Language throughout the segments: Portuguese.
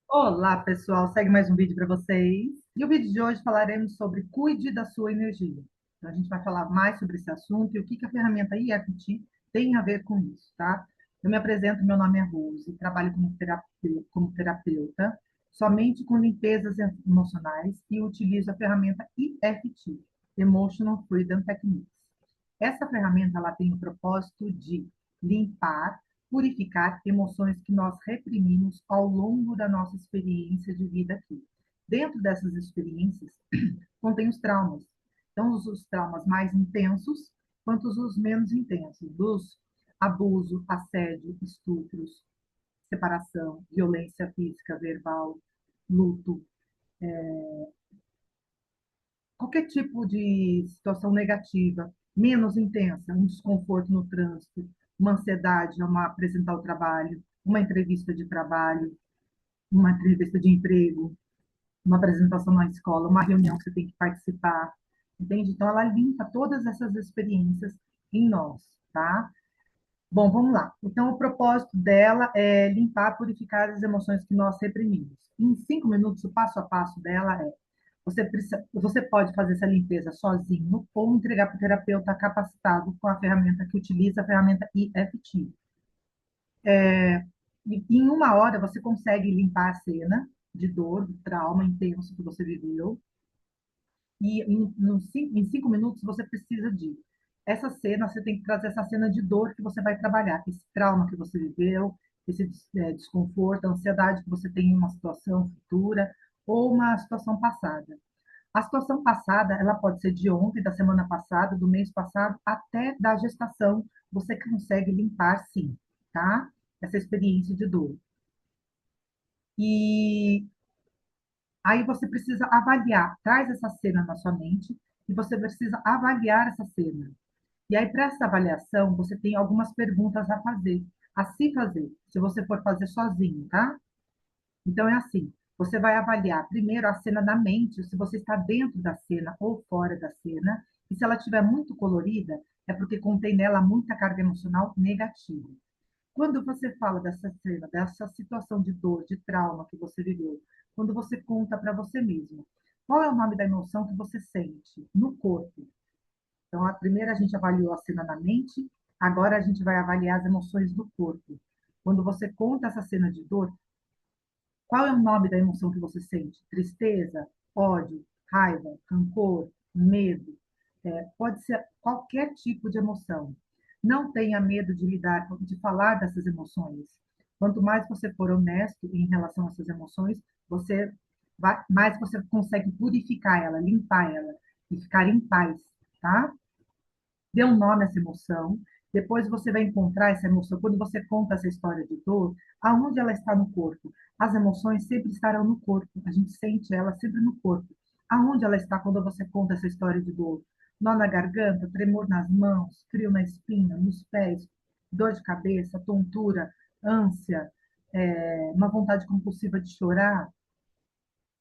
Olá, pessoal. Segue mais um vídeo para vocês. E o vídeo de hoje falaremos sobre cuide da sua energia. Então, a gente vai falar mais sobre esse assunto e o que que a ferramenta EFT tem a ver com isso, tá? Eu me apresento, meu nome é Rose, trabalho como terapeuta somente com limpezas emocionais e utilizo a ferramenta EFT, Emotional Freedom Techniques. Essa ferramenta ela tem o propósito de limpar, purificar emoções que nós reprimimos ao longo da nossa experiência de vida aqui. Dentro dessas experiências, contém os traumas. Então, os traumas mais intensos, quanto os menos intensos, dos abuso, assédio, estupros, separação, violência física, verbal, luto, qualquer tipo de situação negativa, menos intensa, um desconforto no trânsito, uma ansiedade ao apresentar o trabalho, uma entrevista de trabalho, uma entrevista de emprego, uma apresentação na escola, uma reunião que você tem que participar, entende? Então, ela limpa todas essas experiências em nós, tá? Bom, vamos lá. Então, o propósito dela é limpar, purificar as emoções que nós reprimimos. Em 5 minutos, o passo a passo dela é: você pode fazer essa limpeza sozinho ou entregar para o terapeuta capacitado com a ferramenta que utiliza, a ferramenta EFT. E em 1 hora, você consegue limpar a cena de dor, de trauma intenso que você viveu. E em 5 minutos, você precisa de essa cena, você tem que trazer essa cena de dor que você vai trabalhar, esse trauma que você viveu, esse desconforto, a ansiedade que você tem em uma situação futura ou uma situação passada. A situação passada, ela pode ser de ontem, da semana passada, do mês passado, até da gestação, você consegue limpar sim, tá? Essa experiência de dor. E aí você precisa avaliar, traz essa cena na sua mente e você precisa avaliar essa cena. E aí, para essa avaliação, você tem algumas perguntas a se fazer, se você for fazer sozinho, tá? Então, é assim: você vai avaliar primeiro a cena na mente, se você está dentro da cena ou fora da cena, e se ela estiver muito colorida, é porque contém nela muita carga emocional negativa. Quando você fala dessa cena, dessa situação de dor, de trauma que você viveu, quando você conta para você mesmo, qual é o nome da emoção que você sente no corpo? Então, a primeira a gente avaliou a cena na mente, agora a gente vai avaliar as emoções do corpo. Quando você conta essa cena de dor, qual é o nome da emoção que você sente? Tristeza, ódio, raiva, rancor, medo. Pode ser qualquer tipo de emoção. Não tenha medo de lidar, de falar dessas emoções. Quanto mais você for honesto em relação a essas emoções, mais você consegue purificar ela, limpar ela e ficar em paz, tá? Dê um nome a essa emoção. Depois você vai encontrar essa emoção. Quando você conta essa história de dor, aonde ela está no corpo? As emoções sempre estarão no corpo. A gente sente ela sempre no corpo. Aonde ela está quando você conta essa história de dor? Nó na garganta, tremor nas mãos, frio na espinha, nos pés, dor de cabeça, tontura, ânsia, uma vontade compulsiva de chorar,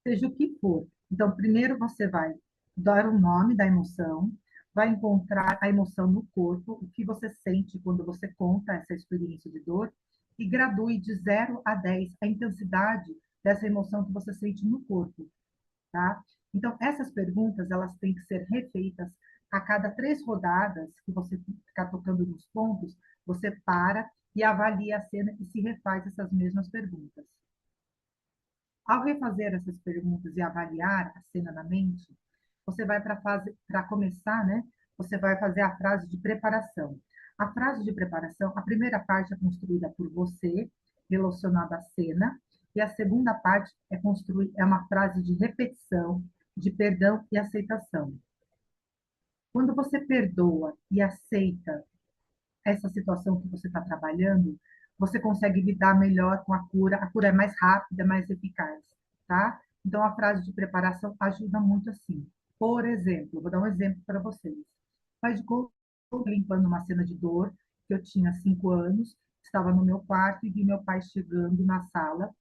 seja o que for. Então, primeiro você vai dar o nome da emoção, vai encontrar a emoção no corpo, o que você sente quando você conta essa experiência de dor, e gradue de 0 a 10 a intensidade dessa emoção que você sente no corpo, tá? Então, essas perguntas, elas têm que ser refeitas a cada 3 rodadas que você ficar tocando nos pontos, você para e avalia a cena e se refaz essas mesmas perguntas. Ao refazer essas perguntas e avaliar a cena na mente, você vai para a fase, para começar, né? Você vai fazer a frase de preparação. A frase de preparação, a primeira parte é construída por você, relacionada à cena, e a segunda parte é uma frase de repetição, de perdão e aceitação. Quando você perdoa e aceita essa situação que você está trabalhando, você consegue lidar melhor com a cura é mais rápida, mais eficaz, tá? Então, a frase de preparação ajuda muito assim. Por exemplo, vou dar um exemplo para vocês. Faz de conta que eu estou limpando uma cena de dor, que eu tinha 5 anos, estava no meu quarto e vi meu pai chegando na sala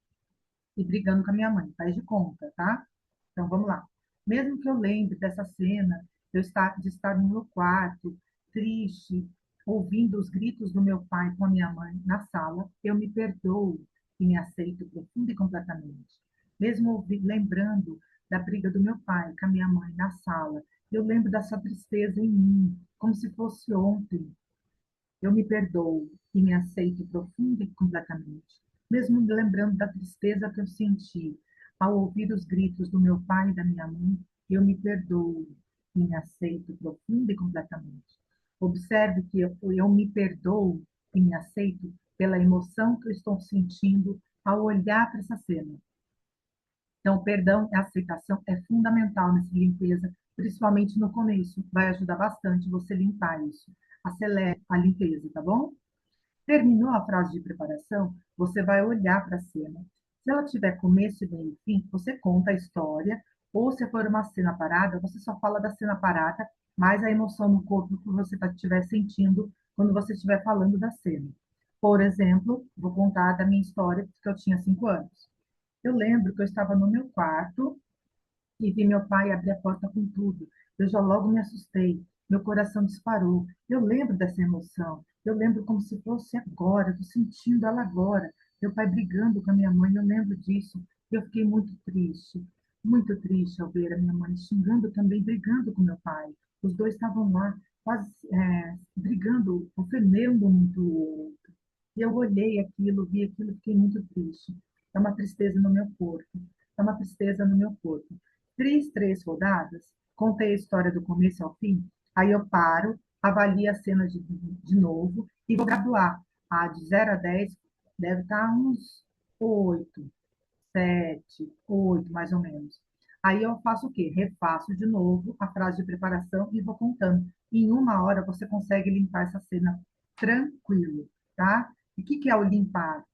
e brigando com a minha mãe. Faz de conta, tá? Então, vamos lá. Mesmo que eu lembre dessa cena, de estar no meu quarto, triste, ouvindo os gritos do meu pai com a minha mãe na sala, eu me perdoo e me aceito profunda e completamente. mesmo lembrando da briga do meu pai com a minha mãe na sala. Eu lembro dessa tristeza em mim, como se fosse ontem. Eu me perdoo e me aceito profunda e completamente, mesmo me lembrando da tristeza que eu senti ao ouvir os gritos do meu pai e da minha mãe. Eu me perdoo e me aceito profunda e completamente. Observe que eu me perdoo e me aceito pela emoção que eu estou sentindo ao olhar para essa cena. Então, perdão e aceitação é fundamental nessa limpeza, principalmente no começo. Vai ajudar bastante você limpar isso. Acelere a limpeza, tá bom? Terminou a frase de preparação, você vai olhar para a cena. Se ela tiver começo, meio e fim, você conta a história, ou se for uma cena parada, você só fala da cena parada, mais a emoção no corpo que você estiver sentindo quando você estiver falando da cena. Por exemplo, vou contar da minha história, que eu tinha 5 anos. Eu lembro que eu estava no meu quarto e vi meu pai abrir a porta com tudo. Eu já logo me assustei, meu coração disparou. Eu lembro dessa emoção, eu lembro como se fosse agora, estou sentindo ela agora. Meu pai brigando com a minha mãe, eu lembro disso. Eu fiquei muito triste ao ver a minha mãe xingando também, brigando com meu pai. Os dois estavam lá, quase brigando, ofendendo um do outro. E eu olhei aquilo, vi aquilo, fiquei muito triste. É uma tristeza no meu corpo. É uma tristeza no meu corpo. Fiz 3 rodadas, contei a história do começo ao fim, aí eu paro, avalio a cena de novo e vou graduar. De 0 a 10, deve estar uns 8, 7, 8, mais ou menos. Aí eu faço o quê? Refaço de novo a frase de preparação e vou contando. Em 1 hora você consegue limpar essa cena tranquilo, tá? E o que que é o limpar?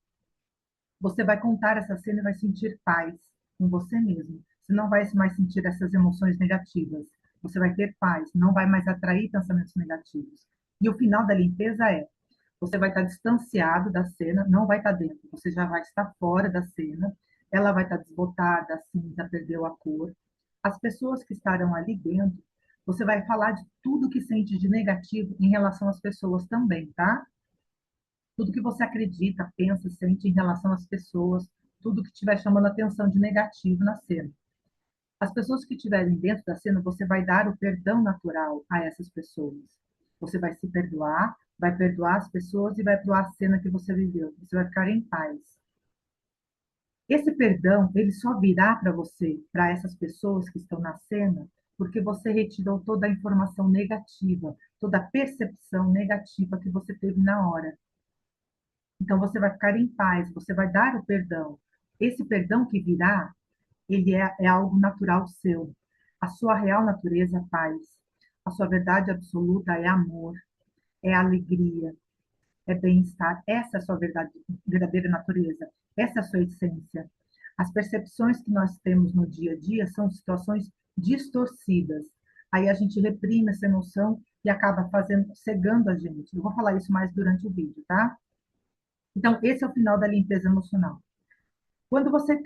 Você vai contar essa cena e vai sentir paz com você mesmo. Você não vai mais sentir essas emoções negativas. Você vai ter paz, não vai mais atrair pensamentos negativos. E o final da limpeza é: você vai estar distanciado da cena, não vai estar dentro, você já vai estar fora da cena, ela vai estar desbotada, a cinza perdeu a cor. As pessoas que estarão ali dentro, você vai falar de tudo que sente de negativo em relação às pessoas também, tá? Tudo que você acredita, pensa, sente em relação às pessoas, tudo que estiver chamando atenção de negativo na cena. As pessoas que estiverem dentro da cena, você vai dar o perdão natural a essas pessoas. Você vai se perdoar, vai perdoar as pessoas e vai perdoar a cena que você viveu. Você vai ficar em paz. Esse perdão, ele só virá para você, para essas pessoas que estão na cena, porque você retirou toda a informação negativa, toda a percepção negativa que você teve na hora. Então você vai ficar em paz, você vai dar o perdão. Esse perdão que virá, ele é algo natural seu. A sua real natureza é paz. A sua verdade absoluta é amor, é alegria, é bem-estar. Essa é a sua verdadeira natureza. Essa é a sua essência. As percepções que nós temos no dia a dia são situações distorcidas. Aí a gente reprime essa emoção e acaba cegando a gente. Eu vou falar isso mais durante o vídeo, tá? Então, esse é o final da limpeza emocional. Quando você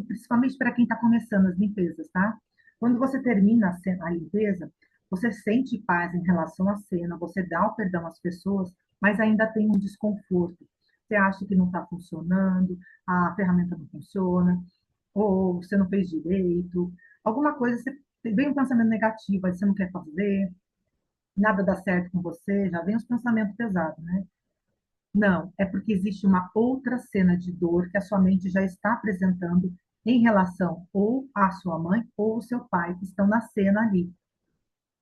principalmente para quem está começando as limpezas, tá? Quando você termina a limpeza, você sente paz em relação à cena, você dá o perdão às pessoas, mas ainda tem um desconforto. Você acha que não está funcionando, a ferramenta não funciona, ou você não fez direito, alguma coisa, vem um pensamento negativo, aí você não quer fazer, nada dá certo com você, já vem os pensamentos pesados, né? Não, é porque existe uma outra cena de dor que a sua mente já está apresentando em relação ou à sua mãe ou ao seu pai, que estão na cena ali,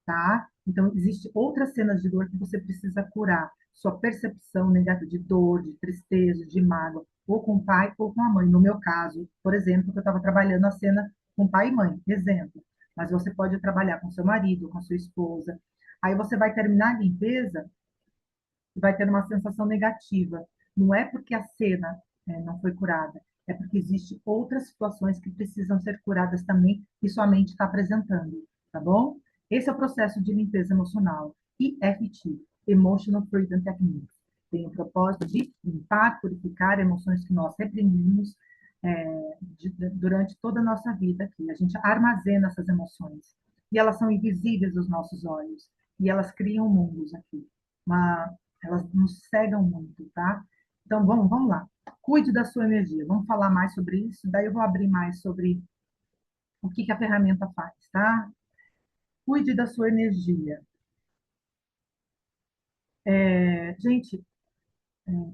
tá? Então, existe outras cenas de dor que você precisa curar. Sua percepção negativa de dor, de tristeza, de mágoa, ou com o pai ou com a mãe. No meu caso, por exemplo, que eu estava trabalhando a cena com pai e mãe, exemplo. Mas você pode trabalhar com seu marido, com sua esposa. Aí você vai terminar a limpeza vai ter uma sensação negativa. Não é porque a cena não foi curada, é porque existem outras situações que precisam ser curadas também e sua mente está apresentando, tá bom? Esse é o processo de limpeza emocional. EFT, Emotional Freedom Techniques. Tem o propósito de limpar, purificar emoções que nós reprimimos durante toda a nossa vida aqui. A gente armazena essas emoções e elas são invisíveis aos nossos olhos e elas criam mundos aqui. Uma, elas nos cegam muito, tá? Então, vamos lá. Cuide da sua energia. Vamos falar mais sobre isso. Daí eu vou abrir mais sobre o que que a ferramenta faz, tá? Cuide da sua energia. Gente,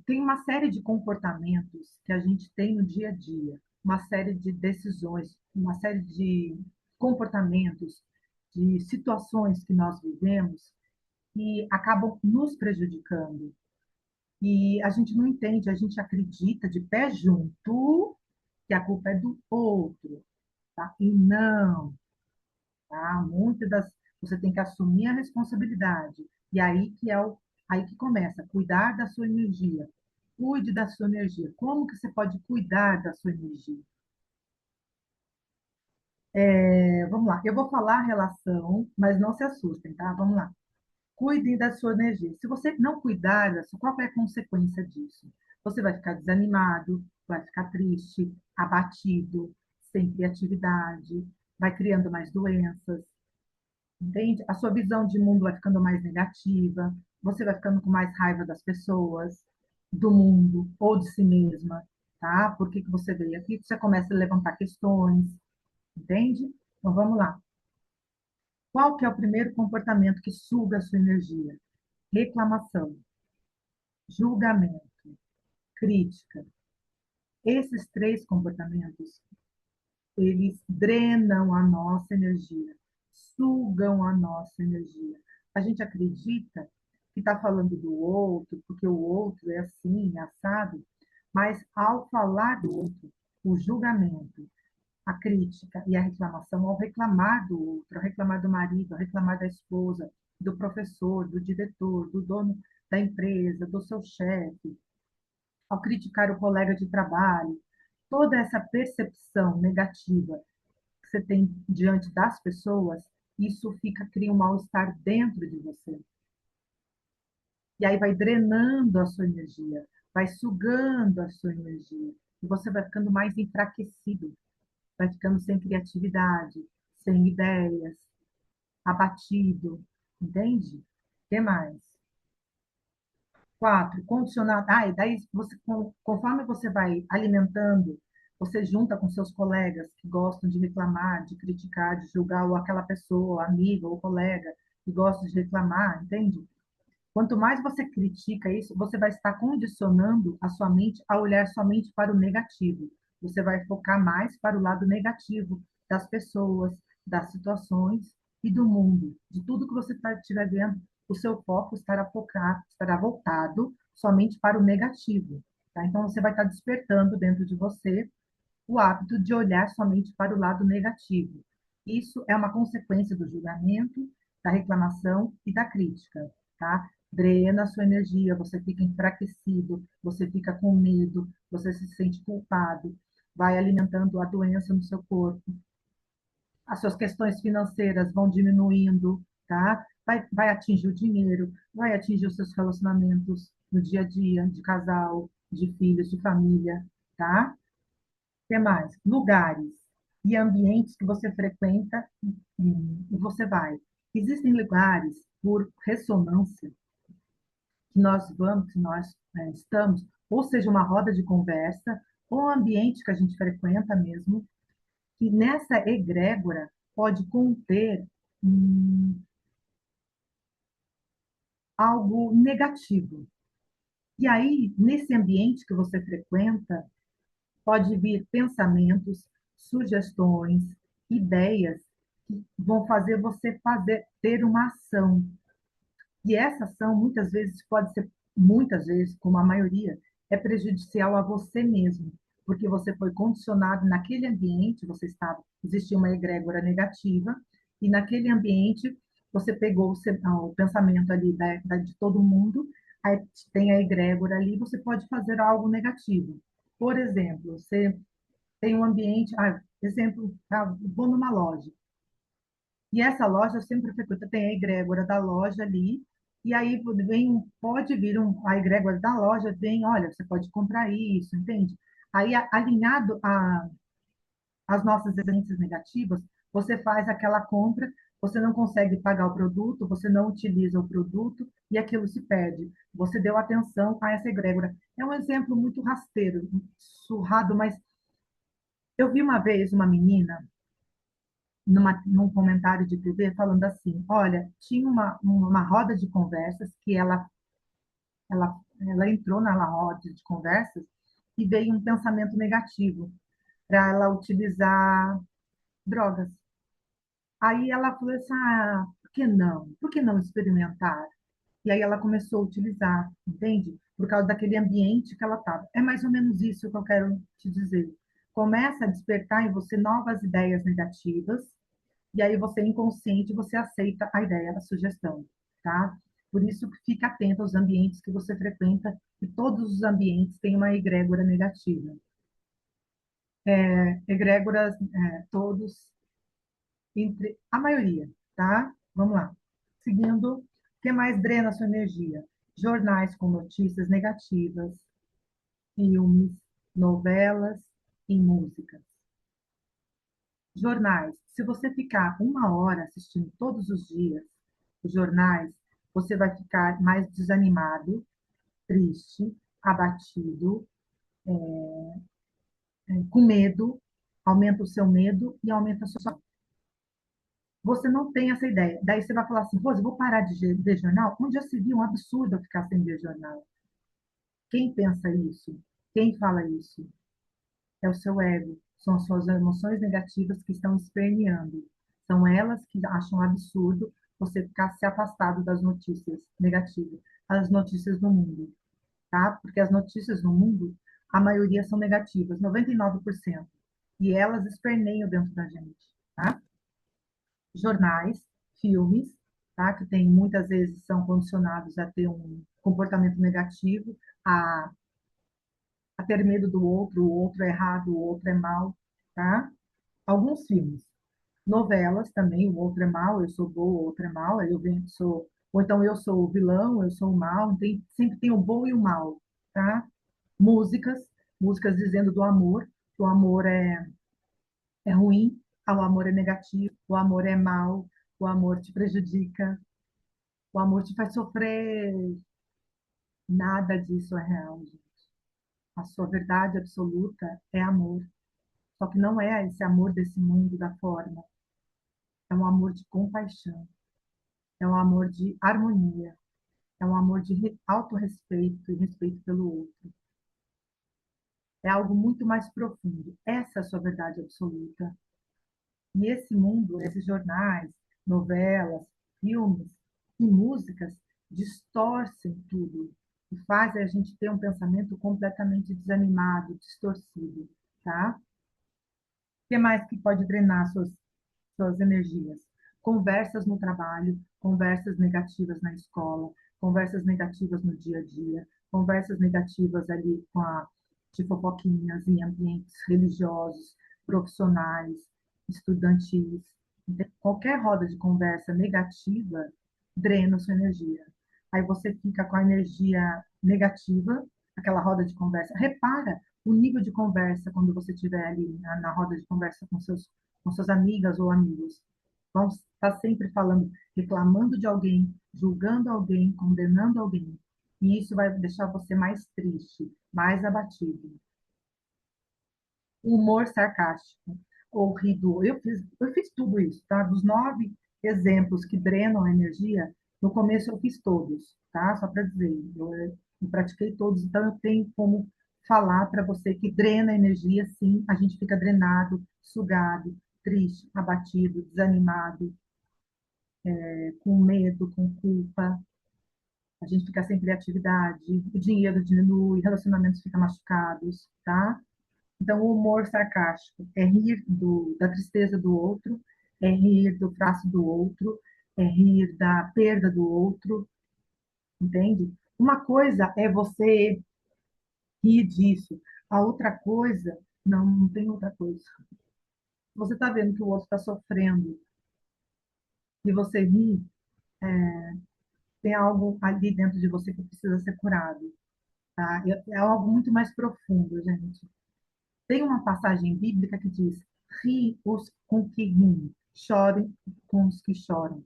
tem uma série de comportamentos que a gente tem no dia a dia, uma série de decisões, uma série de comportamentos, de situações que nós vivemos que acabam nos prejudicando. E a gente não entende, a gente acredita de pé junto que a culpa é do outro, tá? E não, tá? Muitas das você tem que assumir a responsabilidade. E aí que começa, cuidar da sua energia. Cuide da sua energia. Como que você pode cuidar da sua energia? Vamos lá, eu vou falar a relação, mas não se assustem, tá? Vamos lá. Cuide da sua energia. Se você não cuidar, qual é a consequência disso? Você vai ficar desanimado, vai ficar triste, abatido, sem criatividade, vai criando mais doenças, entende? A sua visão de mundo vai ficando mais negativa, você vai ficando com mais raiva das pessoas, do mundo ou de si mesma, tá? Por que que você veio aqui? Você começa a levantar questões, entende? Então vamos lá. Qual que é o primeiro comportamento que suga a sua energia? Reclamação, julgamento, crítica. Esses três comportamentos, eles drenam a nossa energia, sugam a nossa energia. A gente acredita que está falando do outro, porque o outro é assim, é assado, mas ao falar do outro, o julgamento, a crítica e a reclamação, ao reclamar do outro, ao reclamar do marido, ao reclamar da esposa, do professor, do diretor, do dono da empresa, do seu chefe, ao criticar o colega de trabalho, toda essa percepção negativa que você tem diante das pessoas, isso cria um mal-estar dentro de você. E aí vai drenando a sua energia, vai sugando a sua energia. E você vai ficando mais enfraquecido, vai ficando sem criatividade, sem ideias, abatido, entende? O que mais? Quatro, condicionar. Ah, e daí, conforme você vai alimentando, você junta com seus colegas que gostam de reclamar, de criticar, de julgar ou aquela pessoa, amiga ou colega que gosta de reclamar, entende? Quanto mais você critica isso, você vai estar condicionando a sua mente a olhar somente para o negativo. Você vai focar mais para o lado negativo das pessoas, das situações e do mundo. De tudo que você estiver vendo, o seu foco estará voltado somente para o negativo. Tá? Então, você vai estar despertando dentro de você o hábito de olhar somente para o lado negativo. Isso é uma consequência do julgamento, da reclamação e da crítica, tá? Drena a sua energia, você fica enfraquecido, você fica com medo, você se sente culpado, vai alimentando a doença no seu corpo, as suas questões financeiras vão diminuindo, tá? Vai atingir o dinheiro, vai atingir os seus relacionamentos no dia a dia, de casal, de filhos, de família, tá? O que mais? Lugares e ambientes que você frequenta e você vai. Existem lugares, por ressonância, que nós vamos, que nós estamos, ou seja, uma roda de conversa, ou um ambiente que a gente frequenta mesmo, que nessa egrégora pode conter algo negativo. E aí, nesse ambiente que você frequenta, pode vir pensamentos, sugestões, ideias que vão fazer você ter uma ação. E essa ação, muitas vezes, pode ser, muitas vezes, como a maioria, é prejudicial a você mesmo, porque você foi condicionado naquele ambiente, existia uma egrégora negativa, e naquele ambiente você pegou o pensamento ali de todo mundo, aí tem a egrégora ali, você pode fazer algo negativo. Por exemplo, você tem um ambiente, exemplo, vou numa loja, e essa loja sempre frequenta, tem a egrégora da loja ali, e aí pode vir a egrégora da loja, vem, olha, você pode comprar isso, entende? Aí, alinhado às nossas experiências negativas, você faz aquela compra, Você não consegue pagar o produto, você não utiliza o produto e aquilo se perde. Você deu atenção a essa egrégora. É um exemplo muito rasteiro, surrado, mas eu vi uma vez uma menina num comentário de TV falando assim: olha, tinha uma roda de conversas que ela entrou na roda de conversas e veio um pensamento negativo para ela utilizar drogas. Aí ela falou assim: ah, por que não? Por que não experimentar? E aí ela começou a utilizar, entende? Por causa daquele ambiente que ela estava. É mais ou menos isso que eu quero te dizer. Começa a despertar em você novas ideias negativas, e aí você, inconsciente, você aceita a ideia, a sugestão, tá? Por isso, fica atento aos ambientes que você frequenta, e todos os ambientes têm uma egrégora negativa. Egrégoras, todos, entre a maioria, tá? Vamos lá. Seguindo, o que mais drena a sua energia? Jornais com notícias negativas, filmes, novelas e músicas. Jornais. Se você ficar 1 hora assistindo todos os dias os jornais, você vai ficar mais desanimado, triste, abatido, com medo, aumenta o seu medo e aumenta a sua. Você não tem essa ideia. Daí você vai falar assim: Rose, vou parar de ver jornal? Onde já se viu um absurdo eu ficar sem ver jornal? Quem pensa isso? Quem fala isso? É o seu ego. São as suas emoções negativas que estão esperneando. São elas que acham absurdo você ficar se afastado das notícias negativas, as notícias do mundo, tá? Porque as notícias no mundo, a maioria são negativas, 99%. E elas esperneiam dentro da gente, tá? Jornais, filmes, tá? Que tem muitas vezes são condicionados a ter um comportamento negativo, a, a ter medo do outro, o outro é errado, o outro é mal, tá? Alguns filmes, novelas também, o outro é mal, eu sou boa, o outro é mal, aí eu venho, sou, ou então eu sou o vilão, eu sou o mal, sempre tem o bom e o mal, tá? Músicas, músicas dizendo do amor, que o amor é ruim, o amor é negativo, o amor é mal, o amor te prejudica, o amor te faz sofrer. Nada disso é real, gente. A sua verdade absoluta é amor. Só que não é esse amor desse mundo da forma. É um amor de compaixão. É um amor de harmonia. É um amor de autorrespeito e respeito pelo outro. É algo muito mais profundo. Essa é a sua verdade absoluta. E esse mundo, esses jornais, novelas, filmes e músicas distorcem tudo e fazem a gente ter um pensamento completamente desanimado, distorcido, tá? O que mais que pode drenar suas energias? Conversas no trabalho, conversas negativas na escola, conversas negativas no dia a dia, conversas negativas ali de fofoquinhas em ambientes religiosos, profissionais, estudantis. Qualquer roda de conversa negativa drena sua energia. Aí você fica com a energia negativa, aquela roda de conversa. Repara o nível de conversa quando você estiver ali na roda de conversa com suas amigas ou amigos. Vão estar sempre falando, reclamando de alguém, julgando alguém, condenando alguém. E isso vai deixar você mais triste, mais abatido. O humor sarcástico ou rir. Eu fiz tudo isso, tá? Dos 9 exemplos que drenam a energia, no começo eu fiz todos, tá? Só para dizer, eu pratiquei todos, então eu tenho como falar para você que drena a energia, sim, a gente fica drenado, sugado, triste, abatido, desanimado, com medo, com culpa, a gente fica sem criatividade, o dinheiro diminui, relacionamentos ficam machucados, tá? Então, o humor sarcástico é rir da tristeza do outro, é rir do fracasso do outro, é rir da perda do outro, entende? Uma coisa é você rir disso, a outra coisa, não, não tem outra coisa. Você está vendo que o outro está sofrendo e você ri, tem algo ali dentro de você que precisa ser curado, tá? É algo muito mais profundo, gente. Tem uma passagem bíblica que diz: ri os com que riem, chorem com os que choram.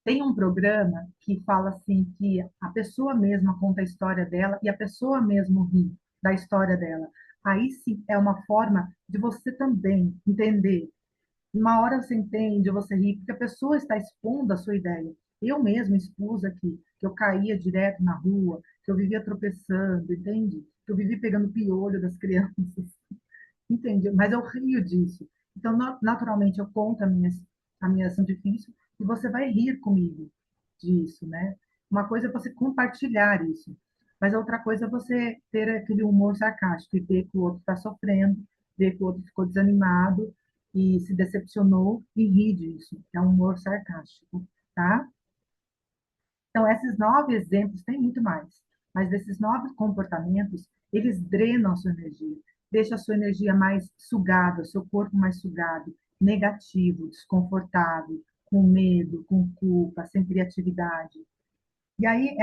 Tem um programa que fala assim que a pessoa mesma conta a história dela e a pessoa mesma ri da história dela. Aí sim é uma forma de você também entender. Uma hora você entende, você ri, porque a pessoa está expondo a sua ideia. Eu mesma expus aqui, que eu caía direto na rua, que eu vivia tropeçando, entende? Que eu vivia pegando piolho das crianças, entende? Mas eu rio disso. Então, naturalmente, eu conto a minha ação difícil e você vai rir comigo disso, né? Uma coisa é você compartilhar isso, mas a outra coisa é você ter aquele humor sarcástico e ver que o outro está sofrendo, ver que o outro ficou desanimado e se decepcionou e rir disso. É um humor sarcástico, tá? Então, esses 9 exemplos, tem muito mais, mas desses 9 comportamentos, eles drenam a sua energia, deixa a sua energia mais sugada, o seu corpo mais sugado, negativo, desconfortável, com medo, com culpa, sem criatividade. E aí,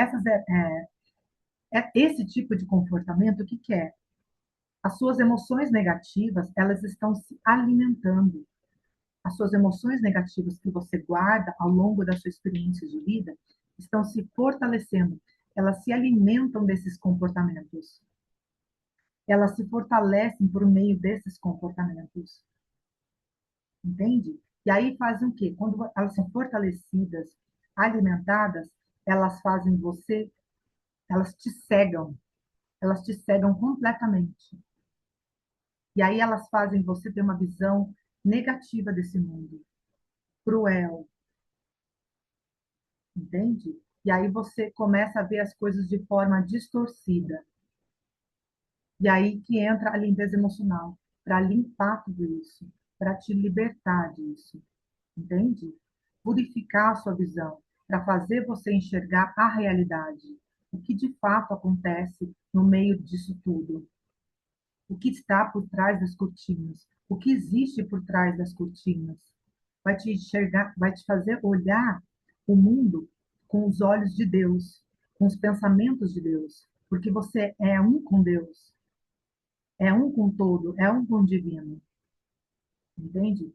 esse tipo de comportamento, o que que é? As suas emoções negativas, elas estão se alimentando. As suas emoções negativas que você guarda ao longo da sua experiência de vida estão se fortalecendo. Elas se alimentam desses comportamentos. Elas se fortalecem por meio desses comportamentos. Entende? E aí fazem o quê? Quando elas são fortalecidas, alimentadas, elas fazem você, elas te cegam completamente. E aí elas fazem você ter uma visão negativa desse mundo, cruel, entende? E aí você começa a ver as coisas de forma distorcida. E aí que entra a limpeza emocional, para limpar tudo isso, para te libertar disso, entende? Purificar a sua visão, para fazer você enxergar a realidade, o que de fato acontece no meio disso tudo, o que está por trás das cortinas, o que existe por trás das cortinas. Vai te enxergar, vai te fazer olhar o mundo com os olhos de Deus, com os pensamentos de Deus, porque você é um com Deus, é um com todo, é um com o divino, entende?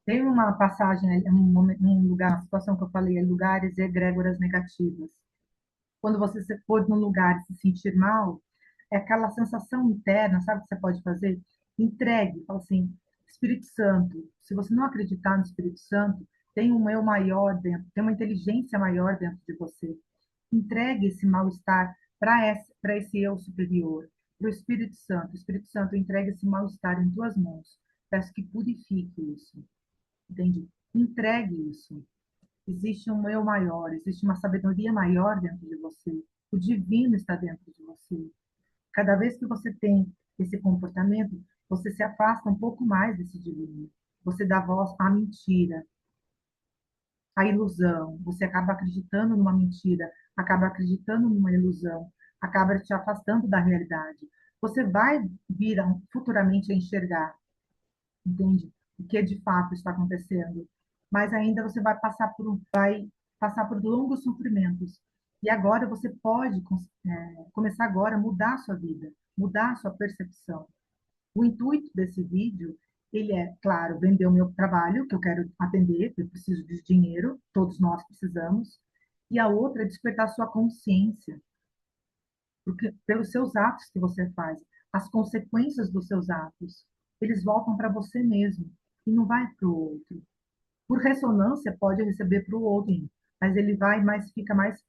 Tem uma passagem, um lugar, uma situação que eu falei, é lugares e egrégoras negativas. Quando você for num lugar e se sentir mal, é aquela sensação interna, sabe o que você pode fazer? Entregue, fala assim, Espírito Santo, se você não acreditar no Espírito Santo, tem um eu maior dentro, tem uma inteligência maior dentro de você. Entregue esse mal-estar para esse eu superior, para o Espírito Santo. O Espírito Santo entregue esse mal-estar em tuas mãos. Peço que purifique isso, entende? Entregue isso. Existe um eu maior, existe uma sabedoria maior dentro de você. O divino está dentro de você. Cada vez que você tem esse comportamento, você se afasta um pouco mais desse divino. Você dá voz à mentira, à ilusão. Você acaba acreditando numa mentira, acaba acreditando numa ilusão, acaba te afastando da realidade. Você vai vir futuramente a enxergar, entende? O que de fato está acontecendo. Mas ainda você vai passar por longos sofrimentos. E agora você pode começar agora a mudar a sua vida, mudar a sua percepção. O intuito desse vídeo, ele é, claro, vender o meu trabalho, que eu quero atender, que eu preciso de dinheiro, todos nós precisamos. E a outra é despertar sua consciência, porque pelos seus atos que você faz, as consequências dos seus atos, eles voltam para você mesmo e não vai para o outro. Por ressonância, pode receber para o outro, mas ele vai mais, fica mais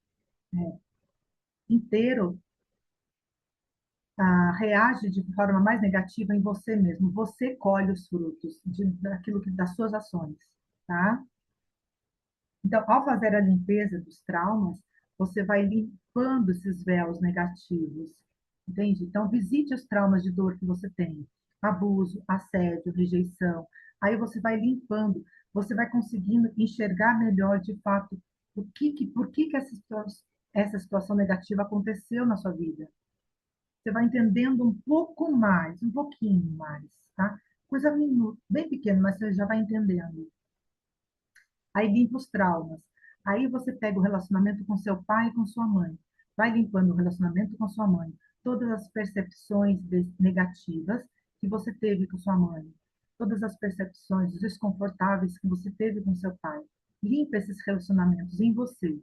inteiro, reage de forma mais negativa em você mesmo. Você colhe os frutos das suas ações, tá? Então, ao fazer a limpeza dos traumas, você vai limpando esses véus negativos, entende? Então, visite os traumas de dor que você tem, abuso, assédio, rejeição. Aí você vai limpando, você vai conseguindo enxergar melhor, de fato, por que essa situação negativa aconteceu na sua vida. Você vai entendendo um pouco mais, um pouquinho mais, tá? Coisa bem pequena, mas você já vai entendendo. Aí limpa os traumas. Aí você pega o relacionamento com seu pai e com sua mãe. Vai limpando o relacionamento com sua mãe. Todas as percepções negativas que você teve com sua mãe. todas as percepções desconfortáveis que você teve com seu pai. Limpa esses relacionamentos em você,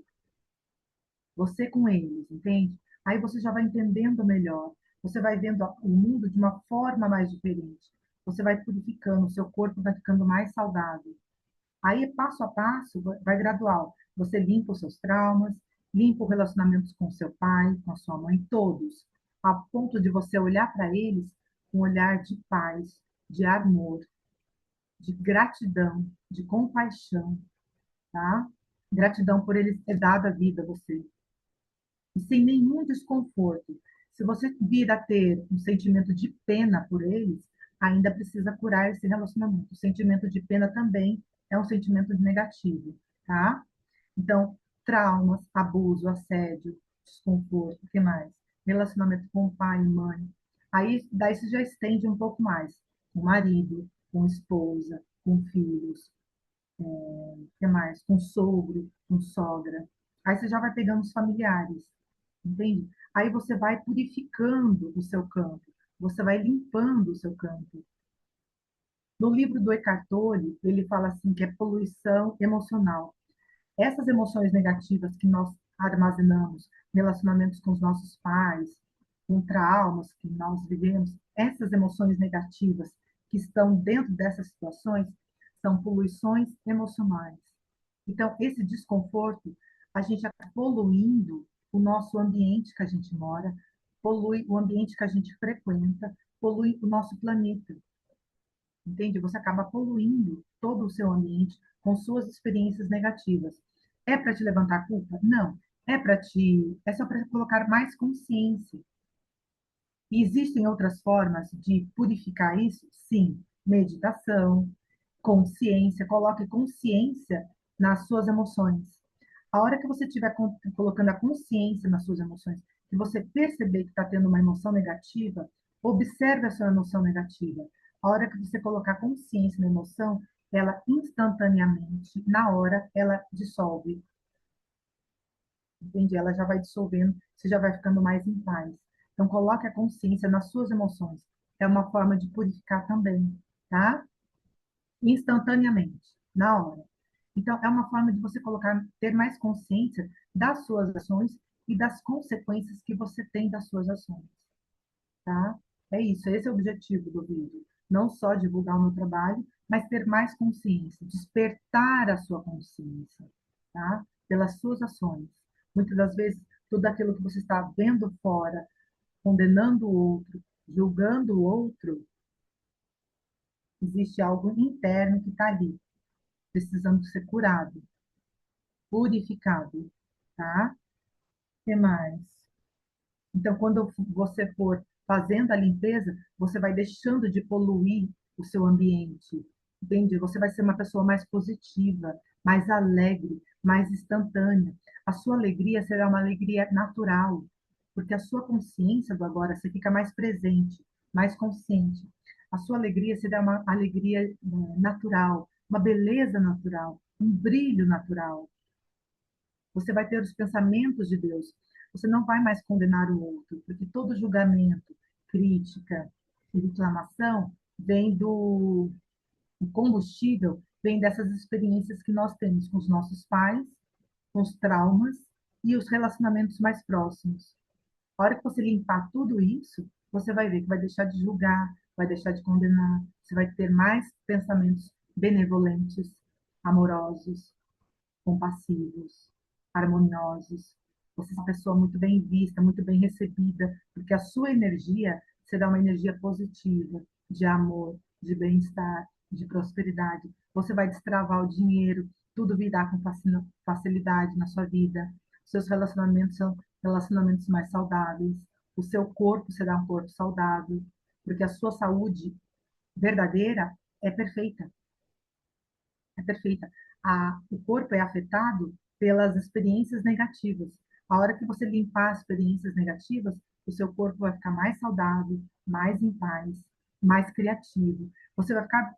você com eles, entende? Aí você já vai entendendo melhor, você vai vendo o mundo de uma forma mais diferente. Você vai purificando, o seu corpo vai ficando mais saudável. Aí, passo a passo, vai gradual. Você limpa os seus traumas, limpa os relacionamentos com seu pai, com a sua mãe, todos, a ponto de você olhar para eles com um olhar de paz, de amor, de gratidão, de compaixão, tá? Gratidão por eles ter dado a vida a você. E sem nenhum desconforto. Se você vir a ter um sentimento de pena por eles, ainda precisa curar esse relacionamento. O sentimento de pena também é um sentimento negativo, tá? Então, traumas, abuso, assédio, desconforto, o que mais? Relacionamento com pai e mãe. Aí, daí você já estende um pouco mais. Com marido, com esposa, com filhos, o que mais? Com sogro, com sogra. Aí você já vai pegando os familiares, entende? Aí você vai purificando o seu campo, você vai limpando o seu campo. No livro do Eckhart Tolle, ele fala assim que é poluição emocional. Essas emoções negativas que nós armazenamos, relacionamentos com os nossos pais, com traumas que nós vivemos, essas emoções negativas que estão dentro dessas situações são poluições emocionais. Então, esse desconforto, a gente está poluindo o nosso ambiente que a gente mora, polui o ambiente que a gente frequenta, polui o nosso planeta. Entende? Você acaba poluindo todo o seu ambiente com suas experiências negativas. É para te levantar a culpa? Não. É só para colocar mais consciência. E existem outras formas de purificar isso? Sim. Meditação, consciência, coloque consciência nas suas emoções. A hora que você estiver colocando a consciência nas suas emoções, que você perceber que está tendo uma emoção negativa, observe a sua emoção negativa. A hora que você colocar consciência na emoção, ela instantaneamente, na hora, ela dissolve. Entende? Ela já vai dissolvendo, você já vai ficando mais em paz. Então, coloque a consciência nas suas emoções. É uma forma de purificar também, tá? Instantaneamente, na hora. Então, é uma forma de você colocar, ter mais consciência das suas ações e das consequências que você tem das suas ações, tá? É isso, esse é o objetivo do vídeo. Não só divulgar o meu trabalho, mas ter mais consciência, despertar a sua consciência, tá? Pelas suas ações. Muitas das vezes, tudo aquilo que você está vendo fora, condenando o outro, julgando o outro, existe algo interno que está ali, precisando ser curado, purificado, tá? O que mais? Então, quando você for fazendo a limpeza, você vai deixando de poluir o seu ambiente, entende? Você vai ser uma pessoa mais positiva, mais alegre, mais instantânea. A sua alegria será uma alegria natural, porque a sua consciência do agora, você fica mais presente, mais consciente. A sua alegria será uma alegria natural, uma beleza natural, um brilho natural. Você vai ter os pensamentos de Deus. Você não vai mais condenar o outro, porque todo julgamento, crítica e reclamação vem do o combustível, vem dessas experiências que nós temos com os nossos pais, com os traumas e os relacionamentos mais próximos. A hora que você limpar tudo isso, você vai ver que vai deixar de julgar, vai deixar de condenar, você vai ter mais pensamentos benevolentes, amorosos, compassivos, harmoniosos. Você é uma pessoa muito bem vista, muito bem recebida, porque a sua energia será uma energia positiva, de amor, de bem-estar, de prosperidade. Você vai destravar o dinheiro, tudo virá com facilidade na sua vida. Seus relacionamentos são relacionamentos mais saudáveis. O seu corpo será um corpo saudável, porque a sua saúde verdadeira é perfeita, é perfeita. O corpo é afetado pelas experiências negativas. A hora que você limpar as experiências negativas, o seu corpo vai ficar mais saudável, mais em paz, mais criativo. Você vai ficar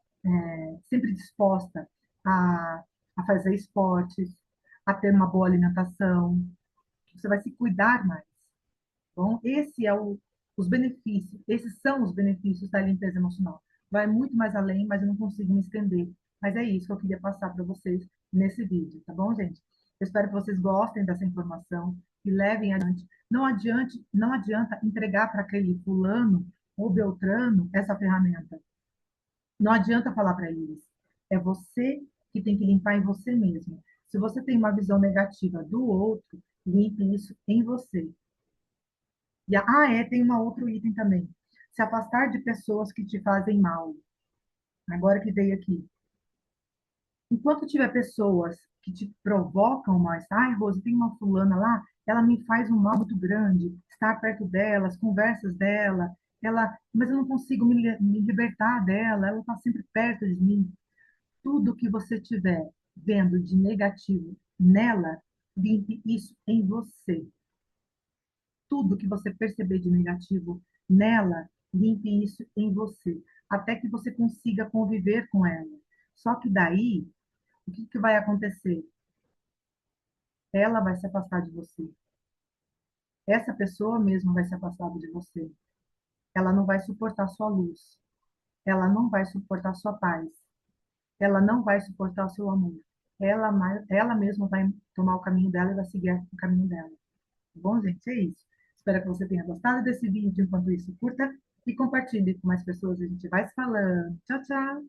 sempre disposta a, a fazer esportes, a ter uma boa alimentação. Você vai se cuidar mais. Bom, os benefícios. Esses são os benefícios da limpeza emocional. vai muito mais além, mas eu não consigo me estender. Mas é isso que eu queria passar para vocês nesse vídeo, tá bom, gente? Eu espero que vocês gostem dessa informação e levem adiante. Não adianta entregar para aquele fulano ou Beltrano essa ferramenta. Não adianta falar para eles. É você que tem que limpar em você mesmo. Se você tem uma visão negativa do outro, limpe isso em você. Tem um outro item também. Se afastar de pessoas que te fazem mal. Agora que veio aqui. Enquanto tiver pessoas que te provocam mais, ai, Rose, tem uma fulana lá, ela me faz um mal muito grande, estar perto dela, as conversas dela, mas eu não consigo me libertar dela, ela está sempre perto de mim. Tudo que você tiver vendo de negativo nela, limpe isso em você. Tudo que você perceber de negativo nela, limpe isso em você, até que você consiga conviver com ela. Só que daí, o que que vai acontecer? Ela vai se afastar de você. Essa pessoa mesmo vai se afastar de você. Ela não vai suportar sua luz. Ela não vai suportar sua paz. Ela não vai suportar o seu amor. Ela mesma vai tomar o caminho dela e vai seguir o caminho dela. Tá bom, gente? É isso. Espero que você tenha gostado desse vídeo. Enquanto isso, curta e compartilhe com mais pessoas. A gente vai se falando. Tchau, tchau!